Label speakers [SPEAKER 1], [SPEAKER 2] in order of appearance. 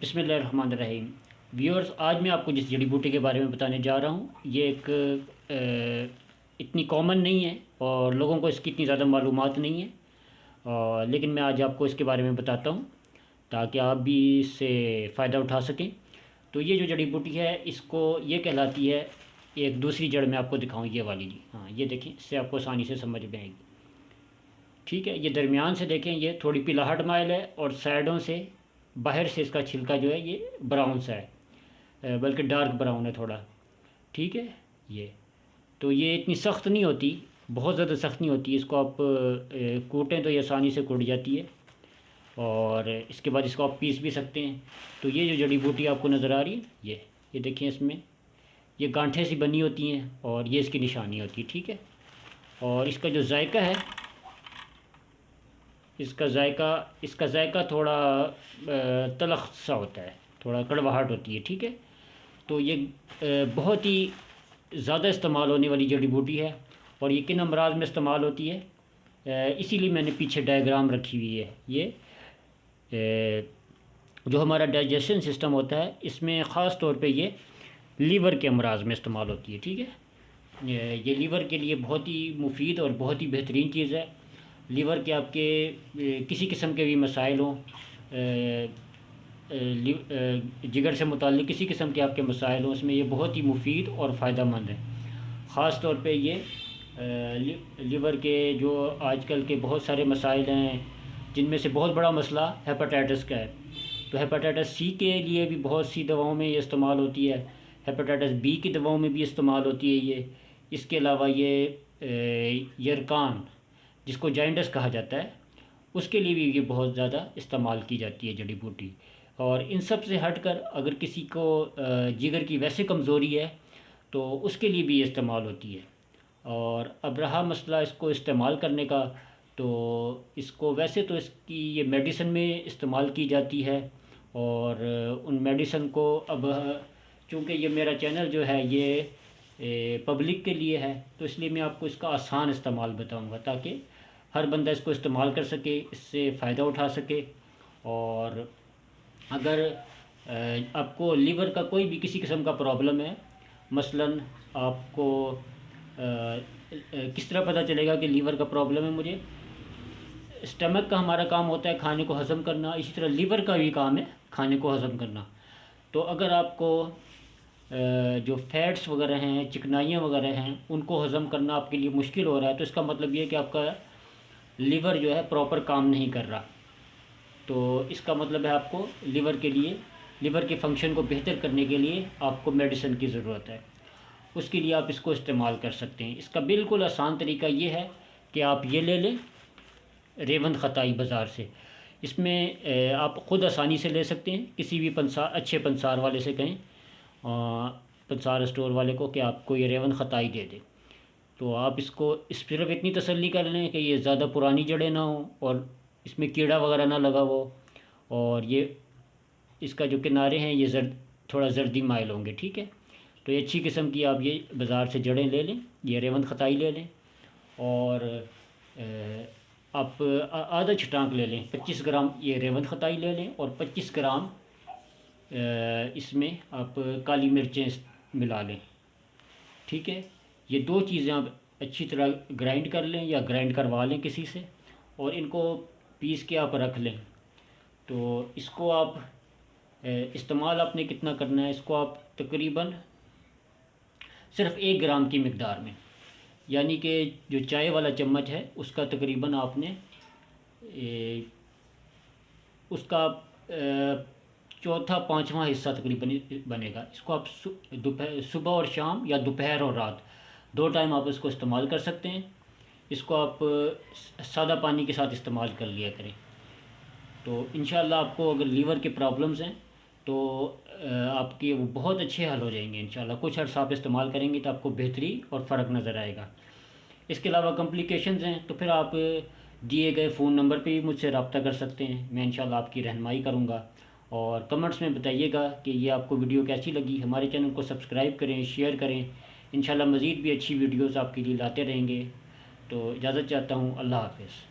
[SPEAKER 1] बिस्मिल्लाहिर्रहमानिर्रहीम। व्यूअर्स, आज मैं आपको जिस जड़ी बूटी के बारे में बताने जा रहा हूँ ये एक इतनी कॉमन नहीं है और लोगों को इसकी इतनी ज़्यादा मालूमात नहीं है, लेकिन मैं आज आपको इसके बारे में बताता हूँ ताकि आप भी इससे फ़ायदा उठा सकें। तो ये जो जड़ी बूटी है इसको ये कहलाती है, एक दूसरी जड़ मैं आपको दिखाऊँ, ये वाली जी। हाँ, ये देखें, इससे आपको आसानी से समझ में आएगी। ठीक है, ये दरमियान से देखें, ये थोड़ी पिलाहट माइल है और साइडों से, बाहर से इसका छिलका जो है ये ब्राउन सा है, बल्कि डार्क ब्राउन है थोड़ा। ठीक है, ये तो ये इतनी सख्त नहीं होती, बहुत ज़्यादा सख्त नहीं होती। इसको आप कूटें तो ये आसानी से कूट जाती है और इसके बाद इसको आप पीस भी सकते हैं। तो ये जो जड़ी बूटी आपको नज़र आ रही है, ये देखिए, इसमें ये गांठें सी बनी होती हैं और ये इसकी निशानी होती है। ठीक है, और इसका जो जायका है, इसका जायका थोड़ा तलख़ सा होता है, थोड़ा कड़वाहट होती है। ठीक है, तो ये बहुत ही ज़्यादा इस्तेमाल होने वाली जड़ी बूटी है और ये किन अमराज में इस्तेमाल होती है, इसीलिए मैंने पीछे डायग्राम रखी हुई है। ये जो हमारा डाइजेशन सिस्टम होता है इसमें ख़ास तौर पे ये लीवर के अमराज में इस्तेमाल होती है। ठीक है, ये लीवर के लिए बहुत ही मुफीद और बहुत ही बेहतरीन चीज़ है। लीवर के आपके किसी किस्म के भी मसाइल हों, जिगर से मुताल्लिक़ किसी किस्म के आपके मसाइल हों, उसमें ये बहुत ही मुफीद और फ़ायदा मंद है। ख़ास तौर पे ये लीवर के जो आजकल के बहुत सारे मसाइल हैं, जिनमें से बहुत बड़ा मसला हेपेटाइटिस का है। तो हेपेटाइटिस सी के लिए भी बहुत सी दवाओं में ये इस्तेमाल होती है, हेपेटाइटिस बी की दवाओं में भी इस्तेमाल होती है ये। इसके अलावा ये यरकान, जिसको जाइंडस कहा जाता है, उसके लिए भी ये बहुत ज़्यादा इस्तेमाल की जाती है जड़ी बूटी। और इन सब से हटकर अगर किसी को जिगर की वैसे कमज़ोरी है तो उसके लिए भी ये इस्तेमाल होती है। और अब रहा मसला इसको इस्तेमाल करने का, तो इसको वैसे तो इसकी ये मेडिसिन में इस्तेमाल की जाती है और उन मेडिसिन को अब चूँकि ये मेरा चैनल जो है ये पब्लिक के लिए है, तो इसलिए मैं आपको इसका आसान इस्तेमाल बताऊंगा ताकि हर बंदा इसको इस्तेमाल कर सके, इससे फ़ायदा उठा सके। और अगर आपको लीवर का कोई भी किसी किस्म का प्रॉब्लम है, मसलन आपको किस तरह पता चलेगा कि लीवर का प्रॉब्लम है मुझे? स्टमक का हमारा काम होता है खाने को हज़म करना, इसी तरह लीवर का भी काम है खाने को हज़म करना। तो अगर आपको जो फैट्स वगैरह हैं, चिकनाइयाँ वगैरह हैं, उनको हज़म करना आपके लिए मुश्किल हो रहा है, तो इसका मतलब ये है कि आपका लीवर जो है प्रॉपर काम नहीं कर रहा। तो इसका मतलब है आपको लीवर के फंक्शन को बेहतर करने के लिए आपको मेडिसिन की ज़रूरत है। उसके लिए आप इसको इस्तेमाल कर सकते हैं। इसका बिल्कुल आसान तरीका ये है कि आप ये ले लें, रेवंद ख़ताई बाज़ार से। इसमें आप ख़ुद आसानी से ले सकते हैं, किसी भी अच्छे पंसार वाले से कहें, पंसार स्टोर वाले को, कि आपको ये रेवंद ख़ताई दे दे। तो आप इसको सिर्फ इतनी तसल्ली कर लें कि ये ज़्यादा पुरानी जड़ें ना हो और इसमें कीड़ा वगैरह ना लगा हो, और ये इसका जो किनारे हैं ये थोड़ा जर्दी माइल होंगे। ठीक है, तो ये अच्छी किस्म की आप ये बाज़ार से जड़ें ले लें, ये रेवंद ख़ताई ले लें और आप आधा छटांक ले लें, 25 ग्राम ये रेवंद ख़ताई ले लें और 25 ग्राम इसमें आप काली मिर्चें मिला लें। ठीक है, ये दो चीज़ें आप अच्छी तरह ग्राइंड कर लें या ग्राइंड करवा लें किसी से, और इनको पीस के आप रख लें। तो इसको आप इस्तेमाल आपने कितना करना है, इसको आप तकरीबन सिर्फ़ 1 ग्राम की मिक़दार में, यानी कि जो चाय वाला चम्मच है उसका तकरीबन आपने उसका चौथा पाँचवा हिस्सा तकरीबन बनेगा। इसको आप सुबह और शाम या दोपहर और रात 2 टाइम आप इसको इस्तेमाल कर सकते हैं। इसको आप सादा पानी के साथ इस्तेमाल कर लिया करें। तो इंशाल्लाह आपको अगर लीवर के प्रॉब्लम्स हैं तो आपके वो बहुत अच्छे हल हो जाएंगे इंशाल्लाह। कुछ अर्सा आप इस्तेमाल करेंगे तो आपको बेहतरी और फ़र्क नज़र आएगा। इसके अलावा कॉम्प्लिकेशंस हैं तो फिर आप दिए गए फ़ोन नंबर पे भी मुझसे रब्ता कर सकते हैं, मैं इंशाल्लाह आपकी रहनुमाई करूँगा। और कमेंट्स में बताइएगा कि ये आपको वीडियो कैसी लगी। हमारे चैनल को सब्सक्राइब करें, शेयर करें। इंशाल्लाह मज़ीद भी अच्छी वीडियोज़ आपके लिए लाते रहेंगे। तो इजाज़त चाहता हूँ। अल्लाह हाफ़िज़।